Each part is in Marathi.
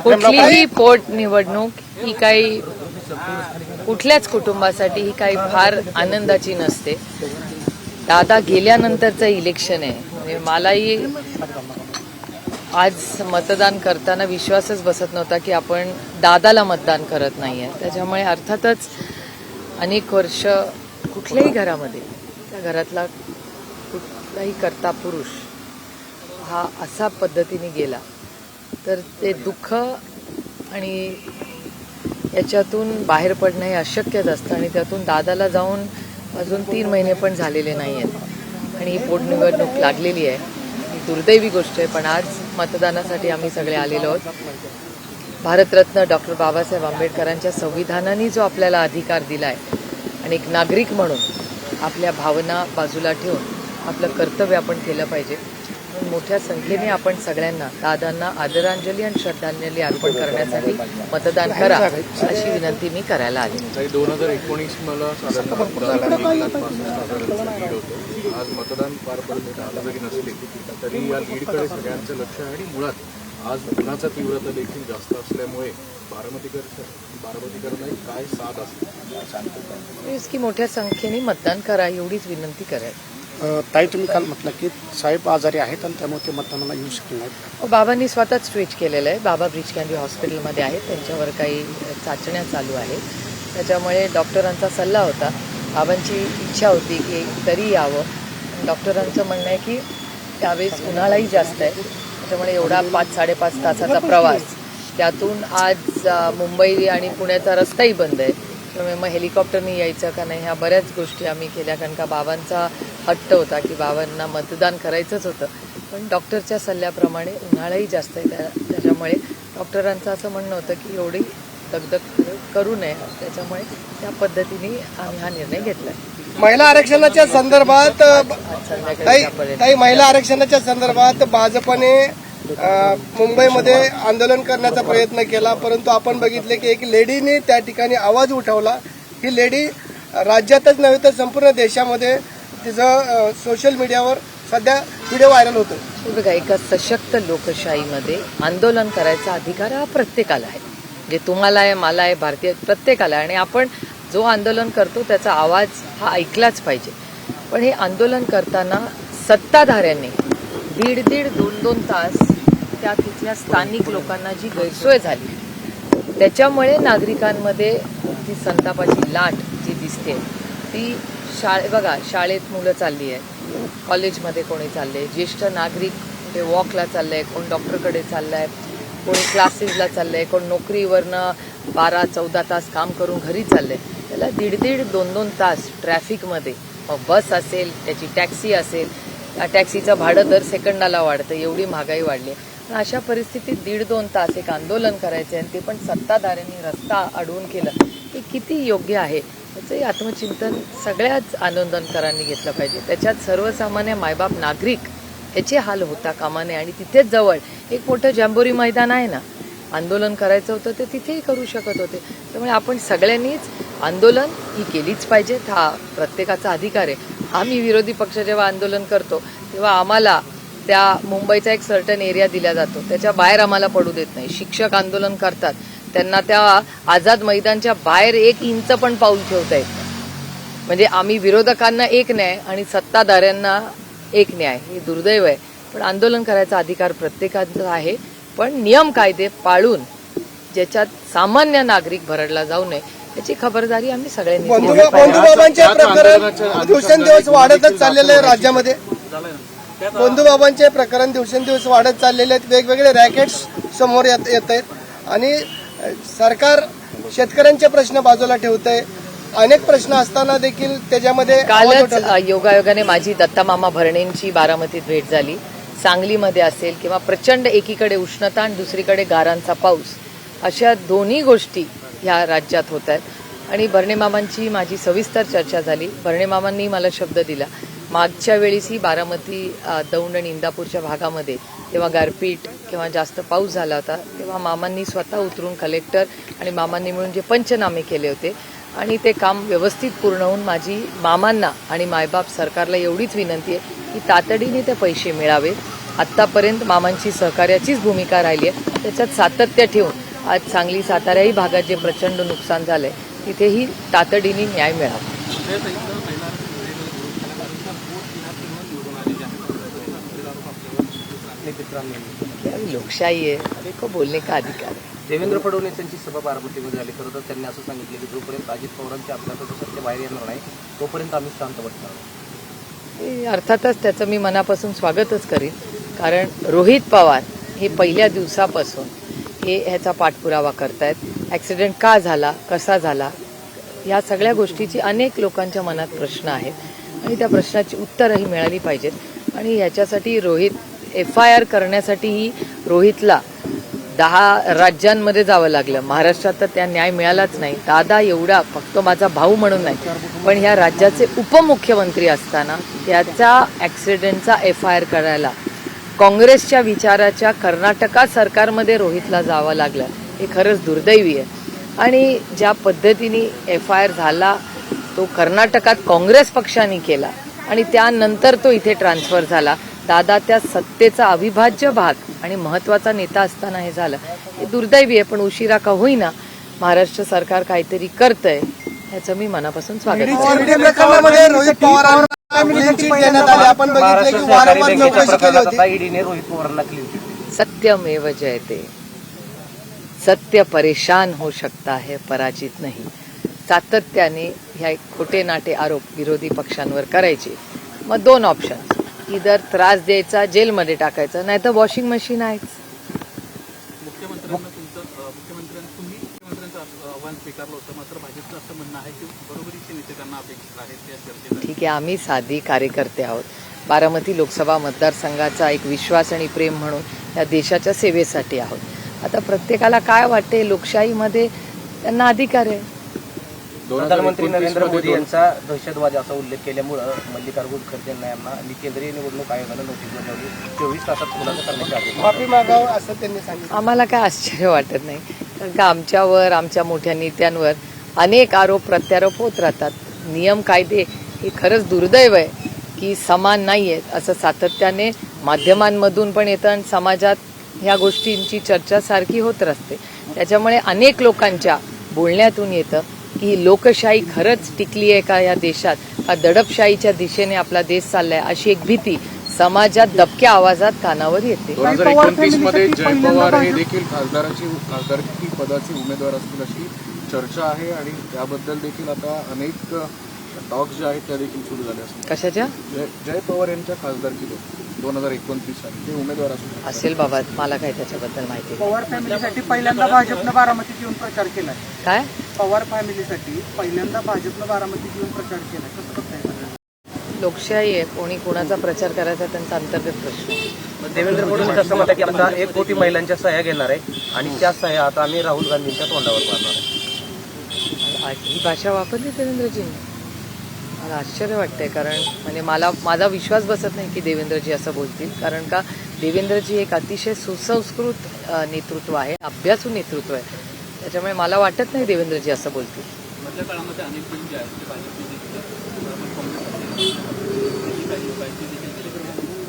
कुठलीही पोटनिवडणूक ही काही कुठल्याच कुटुंबासाठी ही काही फार आनंदाची नसते. दादा गेल्यानंतरचं इलेक्शन आहे. म्हणजे मलाही आज मतदान करताना विश्वासच बसत नव्हता की आपण दादाला मतदान करत नाहीये. त्याच्यामुळे अर्थातच अनेक वर्ष कुठल्याही घरामध्ये त्या घरातला कुठलाही कर्ता पुरुष हा असा पद्धतीने गेला तर ते दुःख आणि याच्यातून बाहेर पडणं हे अशक्यच असतं. आणि त्यातून दादाला जाऊन अजून 3 महिने पण झालेले नाही आहेत आणि ही पोटनिवडणूक लागलेली आहे. ही दुर्दैवी गोष्ट आहे. पण आज मतदानासाठी आम्ही सगळे आलेलो आहोत. भारतरत्न डॉक्टर बाबासाहेब आंबेडकरांच्या संविधानाने जो आपल्याला अधिकार दिला आहे आणि एक नागरिक म्हणून आपल्या भावना बाजूला ठेवून आपलं कर्तव्य आपण केलं पाहिजे. म्हणून मोठ्या संख्येने आपण सगळ्यांना दादांना आदरांजली आणि श्रद्धांजली अर्पण करण्यासाठी मतदान करा अशी विनंती मी करायला आली. 2019 मला आज मतदान पार पडले आलं जरी नसले तरी या लीडकडे सगळ्यांचं लक्ष आहे. आणि मुळात आज उन्हाचा तीव्रता देखील जास्त असल्यामुळे बारामतीकरांना काय साथ असते की मोठ्या संख्येने मतदान करा एवढीच विनंती करेल. ताई, तुम्ही काल म्हटलं की साहेब आजारी आहेत आणि त्यामुळे ते मतदानाला येऊ शकले नाहीत. बाबांनी स्वतःच ट्विट केलेलं आहे. बाबा ब्रीच कॅन्डी हॉस्पिटलमध्ये आहेत. त्यांच्यावर काही चाचण्या चालू आहेत. त्याच्यामुळे डॉक्टरांचा सल्ला होता. बाबांची इच्छा होती की तरी यावं. डॉक्टरांचं म्हणणं आहे की त्यावेळेस उन्हाळाही जास्त आहे. त्याच्यामुळे एवढा 5-5.5 तासाचा प्रवास, त्यातून आज मुंबई आणि पुण्याचा रस्ताही बंद आहे. त्यामुळे मग हेलिकॉप्टरने यायचं का नाही ह्या बऱ्याच गोष्टी आम्ही केल्या. कारण का बाबांचा हट्ट होता की बाबांना मतदान करायचंच होतं. पण डॉक्टरच्या सल्ल्याप्रमाणे उन्हाळाही जास्त आहे. त्याच्यामुळे डॉक्टरांचं असं म्हणणं होतं की एवढी दगदग करू नये. त्याच्यामुळे त्या पद्धतीने आम्ही हा निर्णय घेतला. महिला आरक्षणाच्या संदर्भात महिला आरक्षणाच्या संदर्भात भाजपने मुंबईमध्ये आंदोलन करण्याचा प्रयत्न केला. परंतु आपण बघितले की एक लेडीने त्या ठिकाणी आवाज उठवला. ही लेडी राज्यातच नव्हे तर संपूर्ण देशामध्ये तिचं सोशल मीडियावर सध्या व्हिडिओ व्हायरल होतो. बघा, एका सशक्त लोकशाहीमध्ये आंदोलन करायचा अधिकार हा प्रत्येकाला आहे. जे तुम्हाला आहे, मला आहे, भारतीय प्रत्येकाला आहे. आणि आपण जो आंदोलन करतो त्याचा आवाज हा ऐकलाच पाहिजे. पण हे आंदोलन करताना सत्ताधाऱ्यांनी 1.5-2 तास त्या तिथल्या स्थानिक लोकांना जी गैरसोय झाली त्याच्यामुळे नागरिकांमध्ये ती संतापाची लाट जी दिसते ती बघा, शाळेत मुलं चालली आहेत, कॉलेजमध्ये कोणी चालले, ज्येष्ठ नागरिक ते वॉकला चाललंय, कोण डॉक्टरकडे चाललंय, कोणी क्लासेसला चाललंय, कोण नोकरीवरनं 12-14 तास काम करून घरी चाललंय. त्याला 1.5-2 तास ट्रॅफिकमध्ये, मग बस असेल, त्याची टॅक्सी असेल, त्या टॅक्सीचं भाडं दर सेकंदाला वाढतं. एवढी महागाई वाढली. अशा परिस्थितीत 1.5-2 तास एक आंदोलन करायचे आणि ते पण सत्ताधाऱ्यांनी रस्ता अडवून केलं हे किती योग्य आहे याचंही आत्मचिंतन सगळ्याच आंदोलनकारांनी घेतलं पाहिजे. त्याच्यात सर्वसामान्य मायबाप नागरिक याचे हाल होता कामा नये. आणि तिथेच जवळ एक मोठं जांबोरी मैदान आहे ना, आंदोलन करायचं होतं ते तिथेही करू शकत होते. त्यामुळे आपण सगळ्यांनीच आंदोलन ही केलीच पाहिजेत. हा प्रत्येकाचा अधिकार आहे. आम्ही विरोधी पक्ष जेव्हा आंदोलन करतो तेव्हा आम्हाला त्या मुंबईचा एक सर्टन एरिया दिला जातो, त्याच्या बाहेर आम्हाला पडू देत नाही. शिक्षक आंदोलन करतात, त्यांना त्या आझाद मैदानच्या बाहेर 1 इंच पण पाऊल ठेवता येत नाही. म्हणजे आम्ही विरोधकांना एक न्याय आणि सत्ताधाऱ्यांना एक न्याय, हे दुर्दैव आहे. पण आंदोलन करायचा अधिकार प्रत्येकाचा आहे. पण नियम कायदे पाळून ज्याच्यात सामान्य नागरिक भरडला जाऊ नये याची खबरदारी आम्ही सगळ्यांनी बंधुबाबांचे प्रकरण दिवसेंदिवस वाढतच चाललेलं आहे राज्यामध्ये. बंधुबाबांचे प्रकरण दिवसेंदिवस वाढत चाललेले आहेत. वेगवेगळे रॅकेट्स समोर येत आहेत आणि सरकार शेतकऱ्यांचे प्रश्न बाजूला ठेवत आहे. अनेक प्रश्न असताना देखील त्याच्यामध्ये कालच योगायोगाने माझी दत्तामामा भरणेंची बारामतीत भेट झाली. सांगलीमध्ये असेल किंवा प्रचंड एकीकडे उष्णता आणि दुसरीकडे गारांचा पाऊस, अशा दोन्ही गोष्टी ह्या राज्यात होत आहेत. आणि भरणेमामांची माझी सविस्तर चर्चा झाली. भरणेमामांनी मला शब्द दिला, मागच्या वेळीसही बारामती, दौंड आणि इंदापूरच्या भागामध्ये तेव्हा गारपीट किंवा जास्त पाऊस झाला होता, तेव्हा मामांनी स्वतः उतरून कलेक्टर आणि मामांनी मिळून जे पंचनामे केले होते आणि ते काम व्यवस्थित पूर्ण होऊन माझी मामांना आणि मायबाप सरकारला एवढीच विनंती आहे की तातडीने ते पैसे मिळावे. आत्तापर्यंत मामांची सहकार्याचीच भूमिका राहिली आहे. त्याच्यात सातत्य ठेवून आज सांगली साताराही भागात जे प्रचंड नुकसान झालंय तिथेही तातडीने न्याय मिळावा. लोकशाही आहे, देखो बोलणे का अधिकार आहे. देवेंद्र फडणवीस यांची सभा बारामतीमध्ये झाली. खरं तर त्यांनी असं सांगितलं की जोपर्यंत अजित पवारांच्या अपघाताचं सत्य बाहेर येणार नाही तोपर्यंत आम्ही शांत बसणार. अर्थातच त्याचं मी मनापासून स्वागतच करीन, कारण रोहित पवार हे पहिल्या दिवसापासून ह्याचा पाठपुरावा करतायत. ॲक्सिडेंट का झाला, कसा झाला, या सगळ्या गोष्टीची अनेक लोकांच्या मनात प्रश्न आहेत आणि त्या प्रश्नाची उत्तरही मिळाली पाहिजेत. आणि ह्याच्यासाठी FIR करण्यासाठीही रोहितला 10 राज्यांमध्ये जावं लागलं. महाराष्ट्रात तर त्या न्याय मिळालाच नाही. दादा एवढा फक्त माझा भाऊ म्हणून नाही, पण ह्या राज्याचे उपमुख्यमंत्री असताना त्याचा ॲक्सिडेंटचा FIR करायला काँग्रेसच्या विचाराच्या कर्नाटका सरकारमध्ये रोहितला जावं लागलं, हे खरंच दुर्दैवी आहे. आणि ज्या पद्धतीने FIR झाला तो कर्नाटकात काँग्रेस पक्षाने केला आणि त्यानंतर तो इथे ट्रान्सफर झाला. दादा त्या सत्तेचा अविभाज्य भाग आणि महत्वाचा नेता असताना हे झालं, हे दुर्दैवी आहे. पण उशिरा का होईना महाराष्ट्र सरकार काहीतरी करतंय, ह्याचं मी मनापासून स्वागत करते. प्रकरणामध्ये रोहित पवारांना क्लीन चिट देण्यात आली. आपण बघितले की वारंवार चौकशी केली होती. ईडीने रोहित पवारांना क्लीन चिट दिली. सत्यमेव जयते. सत्य परेशान हो सकता है, पराजित नहीं. सातत्याने ह्या खोटे नाटे आरोप विरोधी पक्षांवर करायचे. मग 2 ऑप्शन, इधर त्रास द्यायचा, जेलमध्ये टाकायचं, नाही तर वॉशिंग मशीन आहेच. मुख्यमंत्र्यांनी मुख्यमंत्र्यांचं आव्हान स्वीकारलं होतं, मात्र भाजपचं असं म्हणणं आहे की बरोबरीचे नेते त्यांना अपेक्षित आहेत या चर्चेत. ठीक आहे, आम्ही साधी कार्यकर्ते आहोत. बारामती लोकसभा मतदारसंघाचा एक विश्वास आणि प्रेम म्हणून या देशाच्या सेवेसाठी आहोत. आता प्रत्येकाला काय वाटते, लोकशाहीमध्ये त्यांना अधिकार आहे. प्रधानमंत्री नरेंद्र मोदी यांचा दहशतवादी असा उल्लेख केल्यामुळे मल्लिकार्जुन खरगे यांना केंद्रीय निवडणूक आयोगानं नोटीस बजावली. 24 तासात खुलासा करण्याचे आदेश. माफी मागावं असं त्यांनी सांगितलं. आम्हाला काय आश्चर्य वाटत नाही, कारण का आमच्यावर, आमच्या मोठ्या नेत्यांवर अनेक आरोप प्रत्यारोप होत राहतात. नियम कायदे हे खरंच दुर्दैव आहे की समान नाही आहेत, असं सातत्याने माध्यमांमधून पण येतं आणि समाजात ह्या गोष्टींची चर्चा सारखी होत असते. त्याच्यामुळे अनेक लोकांच्या बोलण्यातून येतं की लोकशाही खरंच टिकली आहे का या देशात, का दडपशाहीच्या दिशेने आपला देश चाललाय, अशी एक भीती समाजात दबक्या आवाजात कानावर येते. 2029 मध्ये जय पवार हे देखील खासदारकी पदाचे उमेदवार असतील अशी चर्चा आहे आणि त्याबद्दल देखील आता अनेक टॉक्स जे आहेत त्या देखील सुरू झाल्या असतील. कशाच्या? जय पवार यांच्या खासदारकी 2029 साली ते उमेदवार असेल बाबा, मला काय त्याच्याबद्दल माहिती नाही. पवार फॅमिलीसाठी पहिल्यांदा भाजपनं बारामतीत येऊन प्रचार केलाय. काय? पवार फॅमिलीसाठी पहिल्यांदा भाजपनं बारामतीत येऊन प्रचार केलाय. कसं बघताय? लोकशाही आहे, कोणी कोणाचा प्रचार करायचा त्यांचा अंतर्गत प्रश्न आहे. देवेंद्र फडणवीस असं म्हणतात की आता 1 कोटी महिलांच्या सह्या घेणार आहे आणि त्या सह्या आता आम्ही राहुल गांधींच्या तोंडावर मारणार आहे. ही भाषा वापरली देवेंद्रजींनी, मला आश्चर्य वाटतंय. कारण म्हणजे माझा विश्वास बसत नाही की देवेंद्रजी असं बोलतील, कारण का देवेंद्रजी एक अतिशय सुसंस्कृत नेतृत्व आहे, अभ्यासू नेतृत्व आहे. त्याच्यामुळे मला वाटत नाही देवेंद्रजी असं बोलतील. मधल्या काळामध्ये अनेक जण जे आहेत ते भाजपने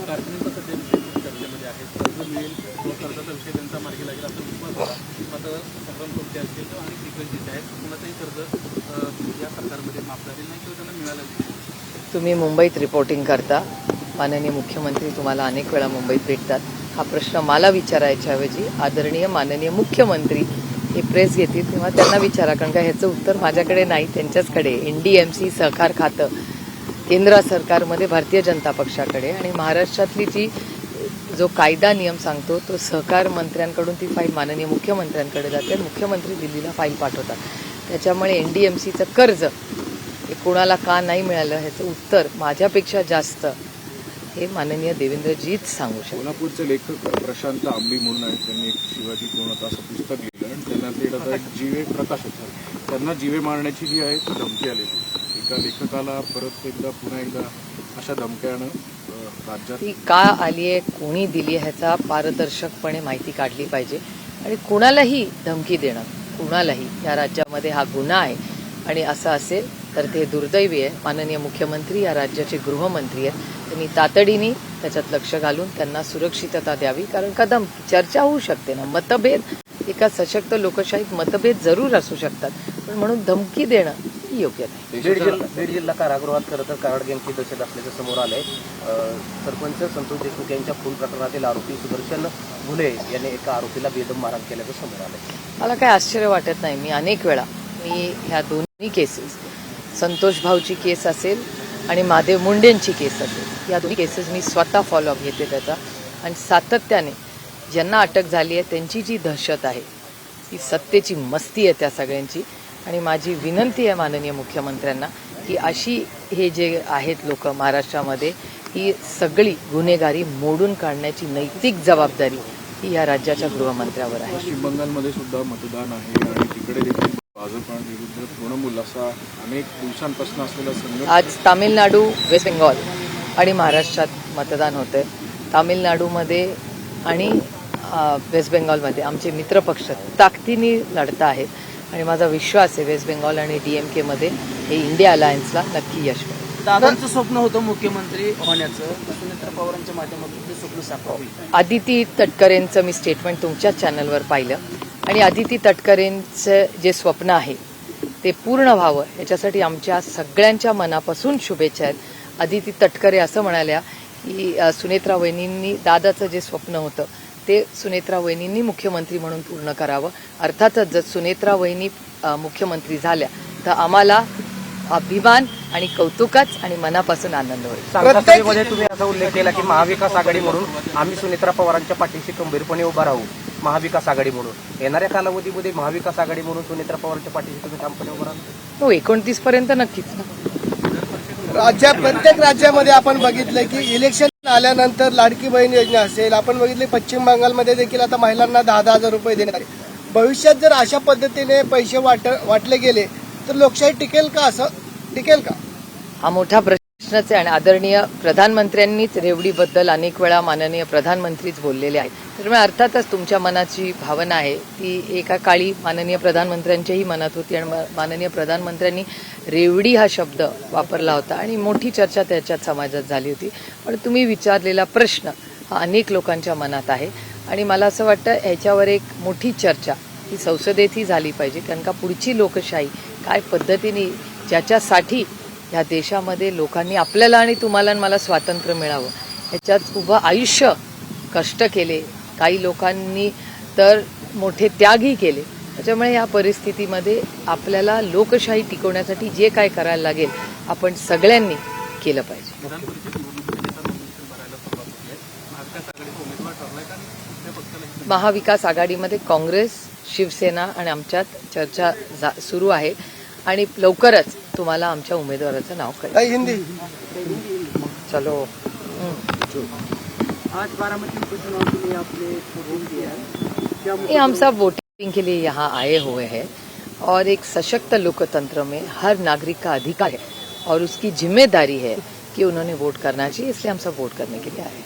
कारखान्यांचा सध्या विषय खूप चर्चेमध्ये आहे. कर्ज मिळेल, कर्जाचा विषय त्यांचा मार्गी लागेल असा विश्वास होता. मात्र संग्राम कोणते असतील आणि फ्रिक्वेन्सीज आहेत, कुणाचंही कर्ज या सरकारमध्ये माफ झालेलं नाही किंवा त्यांना मिळालं नाही. तुम्ही मुंबईत रिपोर्टिंग करता, माननीय मुख्यमंत्री तुम्हाला अनेक वेळा मुंबईत भेटतात. हा प्रश्न मला विचारायच्या ऐवजी आदरणीय माननीय मुख्यमंत्री हे प्रेस घेतील तेव्हा त्यांना विचारा, कारण का ह्याचं उत्तर माझ्याकडे नाही, त्यांच्याचकडे. NDMC सहकार खातं केंद्र सरकारमध्ये भारतीय जनता पक्षाकडे आणि महाराष्ट्रातली जी जो कायदा नियम सांगतो तो सहकार मंत्र्यांकडून ती फाईल माननीय मुख्यमंत्र्यांकडे जाते आणि मुख्यमंत्री दिल्लीला फाईल पाठवतात. त्याच्यामुळे NDMCचं कर्ज हे कोणाला का नाही मिळालं ह्याचं उत्तर माझ्यापेक्षा जास्त हे माननीय देवेंद्रजीच सांगू शकतात. कोल्हापूरचे लेखक प्रशांत आंबी म्हणून आहेत, त्यांनी एक शिवाजी पूर्ण असं पुस्तक लिहिलं आणि त्यांना ते आता एक जीवे प्रकाशित झाले. त्यांना जीवे मारण्याची जी आहे ती धमकी आलेली. एका लेखकाला परत एकदा पुन्हा एकदा अशा धमक्यानं राज्यात ती का आली आहे, कोणी दिली आहे ह्याचा पारदर्शकपणे माहिती काढली पाहिजे. आणि कुणालाही धमकी देणं, कुणालाही या राज्यामध्ये हा गुन्हा आहे आणि असं असेल तर ते दुर्दैवी आहे. माननीय मुख्यमंत्री या राज्याचे गृहमंत्री आहेत, तुम्ही तातडीने त्याच्यात लक्ष घालून त्यांना सुरक्षितता द्यावी, कारण चर्चा होऊ शकते ना. मतभेद, एका सशक्त लोकशाहीत मतभेद जरूर असू शकतात, पण म्हणून धमकी देणं ही योग्य नाही. बीड जिल्हा कारागृहात खरं तर कराड गँगची दहशत असल्याचं समोर आलंय. सरपंच संतोष देशमुख यांच्या खून प्रकरणातील आरोपी सुदर्शन घुले यांनी एका आरोपीला बेदम मारहाण केल्याचं समोर आलंय. मला काही आश्चर्य वाटत नाही. मी अनेक वेळा ह्या दोन्ही केसेस, संतोष भाऊची केस असेल आणि महादेव मुंडेंची केस असेल, या दोन्ही केसेस मी स्वतः फॉलोअप घेते त्याचा, आणि सातत्याने ज्यांना अटक झाली आहे त्यांची जी दहशत आहे, ती सत्तेची मस्ती आहे त्या सगळ्यांची. आणि माझी विनंती आहे माननीय मुख्यमंत्र्यांना की अशी हे जे आहेत लोक महाराष्ट्रामध्ये, ही सगळी गुन्हेगारी मोडून काढण्याची नैतिक जबाबदारी ही या राज्याच्या गृहमंत्र्यावर आहे. पश्चिम बंगालमध्ये सुद्धा मतदान आहे आणि तिकडे देखील भाजप विरुद्ध तृणमूल असा अनेक दिवसांपासून असलेला संघर्ष. आज तामिळनाडू, वेस्ट बेंगॉल आणि महाराष्ट्रात मतदान होतंय. तामिळनाडूमध्ये आणि वेस्ट बेंगॉलमध्ये आमचे मित्रपक्ष ताकदीने लढत आहेत, आणि माझा विश्वास आहे वेस्ट बेंगॉल आणि DMK मध्ये हे इंडिया अलायन्सला नक्की यश मिळेल. दादांचं स्वप्न होतं मुख्यमंत्री होण्याचं, सुनेत्रा पवारांच्या माध्यमातून ते स्वप्न साकार होईल. आदिती तटकरेंचं मी स्टेटमेंट तुमच्याच चॅनलवर पाहिलं, आणि आदिती तटकरेंचं जे स्वप्न आहे ते पूर्ण व्हावं याच्यासाठी आमच्या सगळ्यांच्या मनापासून शुभेच्छा आहेत. आदिती तटकरे असं म्हणाल्या की सुनेत्रा वहिनींनी दादाचं जे स्वप्न होतं ते सुनेत्रा वहिनींनी मुख्यमंत्री म्हणून पूर्ण करावं. अर्थातच जर सुनेत्रा वहिनी मुख्यमंत्री झाल्या तर आम्हाला अभिमान आणि कौतुकाच आणि मनापासून आनंद होईल. सांगता सभेमध्ये तुम्ही असा उल्लेख केला की महाविकास आघाडी म्हणून आम्ही सुनेत्रा पवारांच्या पाठीशी खंबीरपणे उभा राहू. महाविकास आघाडी म्हणून येणाऱ्या कालावधीमध्ये महाविकास आघाडी म्हणून सुनेत्रा पवारांच्या पाठीशी तुम्ही ठामपणे उभा राहू. हो, 29 पर्यंत नक्कीच ना. प्रत्येक राज्यामध्ये आपण बघितलं की इलेक्शन आल्यानंतर लाडकी बहीण योजना असेल, आपण बघितले पश्चिम बंगालमध्ये देखील आता महिलांना 10,000 रुपये देण्यात आले. भविष्यात जर अशा पद्धतीने पैसे वाटले गेले तर लोकशाही टिकेल का, असं टिकेल का? हा मोठा प्रश्नच आहे, आणि आदरणीय प्रधानमंत्र्यांनीच रेवडीबद्दल अनेक वेळा माननीय प्रधानमंत्रीच बोललेले आहेत. त्यामुळे अर्थातच तुमच्या मनाची भावना आहे ती एका काळी माननीय प्रधानमंत्र्यांच्याही मनात होती, आणि माननीय प्रधानमंत्र्यांनी रेवडी हा शब्द वापरला होता आणि मोठी चर्चा त्याच्यात समाजात झाली होती. पण तुम्ही विचारलेला प्रश्न हा अनेक लोकांच्या मनात आहे, आणि मला असं वाटतं ह्याच्यावर एक मोठी चर्चा ही संसदेतही झाली पाहिजे, कारण का पुढची लोकशाही काय पद्धतीने, ज्याच्यासाठी या देशामध्ये लोकांनी आपल्याला आणि तुम्हाला आणि मला स्वातंत्र्य मिळावं ह्याच्यात उभं आयुष्य कष्ट केले, काही लोकांनी तर मोठे त्यागही केले. त्याच्यामुळे या परिस्थितीमध्ये आपल्याला लोकशाही टिकवण्यासाठी जे काय करायला लागेल आपण सगळ्यांनी केलं पाहिजे. महाविकास आघाडीमध्ये काँग्रेस, शिवसेना आणि आमच्यात चर्चा सुरू आहे, आणि लवकरच तुम्हाला आमच्या उमेदवाराचं नाव कळेल. हिंदी चलो. आज बारामती उपचुनाव के लिए आपने वोटिंग किया है, क्या ये हम सब वोटिंग के लिए यहाँ आए हुए हैं, और एक सशक्त लोकतंत्र में हर नागरिक का अधिकार है और उसकी जिम्मेदारी है कि उन्होंने वोट करना चाहिए, इसलिए हम सब वोट करने के लिए आए हैं.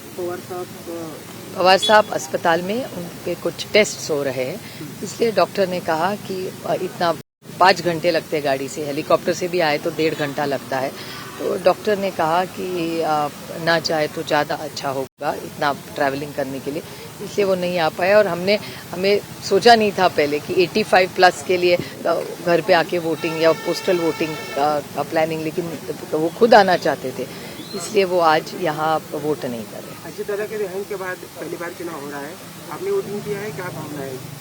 पवार साहब अस्पताल में उन पे कुछ टेस्ट हो रहे हैं, इसलिए डॉक्टर ने कहा कि इतना 5 घंटे लगते हैं गाड़ी से, हेलीकॉप्टर से भी आए तो 1.5 घंटा लगता है, तो डॉक्टर ने कहा कि ना चाहे तो ज़्यादा अच्छा होगा इतना ट्रैवलिंग करने के लिए, इसलिए वो नहीं आ पाए. और हमें सोचा नहीं था पहले कि 85+ के लिए घर पे आके वोटिंग या पोस्टल वोटिंग का प्लानिंग, लेकिन तो वो खुद आना चाहते थे, इसलिए वो आज यहाँ वोट नहीं कर रहे. अजित दादा के देहांत के बाद पहली बार चुनाव हो रहा है, आपने वोटिंग किया है, क्या भावना है?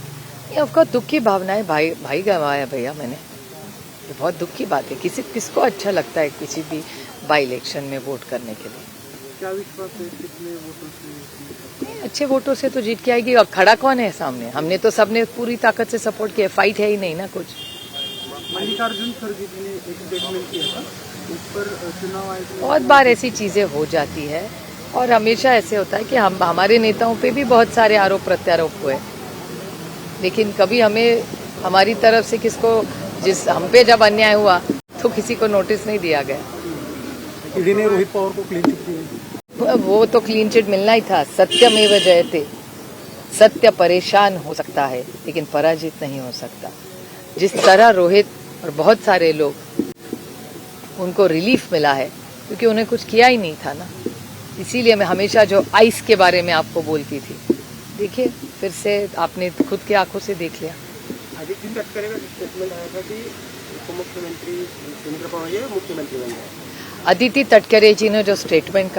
ये आपका दुख की भावना है. भाई गंवाया भैया मैंने, ये बहुत दुख की बात है. किसको अच्छा लगता है किसी भी बाई इलेक्शन में वोट करने के लिए? क्या विश्वास है कितने वोटों से? अच्छे वोटों से तो जीत के आएगी. और खड़ा कौन है सामने? हमने तो सबने पूरी ताकत से सपोर्ट किया, फाइट है ही नहीं ना कुछ. मल्लिकार्जुन खड़गे जी ने एक स्टेटमेंट किया था, उस पर चुनाव आयोग ने बहुत बार ऐसी चीजें हो जाती है, और हमेशा ऐसे होता है कि हमारे नेताओं पे भी बहुत सारे आरोप प्रत्यारोप हुए, लेकिन कभी हमें हमारी तरफ से हम पे जब अन्याय हुआ तो किसी को नोटिस नहीं दिया गया. ईडी ने रोहित पवार को क्लीन चिट दी. वो तो क्लीन चिट मिलना ही था. सत्यमेव जयते. सत्य परेशान हो सकता है लेकिन पराजित नहीं हो सकता. जिस तरह रोहित और बहुत सारे लोग उनको रिलीफ मिला है, क्योंकि उन्हें कुछ किया ही नहीं था ना. इसीलिए मैं हमेशा जो आइस के बारे में आपको बोलती थी, देखिए फिर से आपने खुद की आंखों से देख लिया। आदित्य तटकरे का स्टेटमेंट आया था कि उपमुख्यमंत्री सुनील पवार ये मुख्यमंत्री बन गए। अदिति तटकरे जी ने जो स्टेटमेंट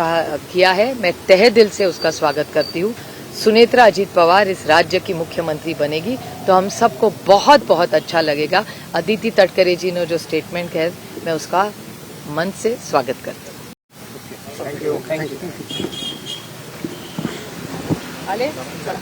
किया है, मैं तहे दिल से उसका स्वागत करती हूँ। सुनेत्रा अजीत पवार इस राज्य की मुख्यमंत्री बनेगी तो हम सबको बहुत बहुत अच्छा लगेगा। अदिति तटकरे जी ने जो स्टेटमेंट किया है, मैं उसका मन से स्वागत करती हूँ। थँक्यू. आले? चला.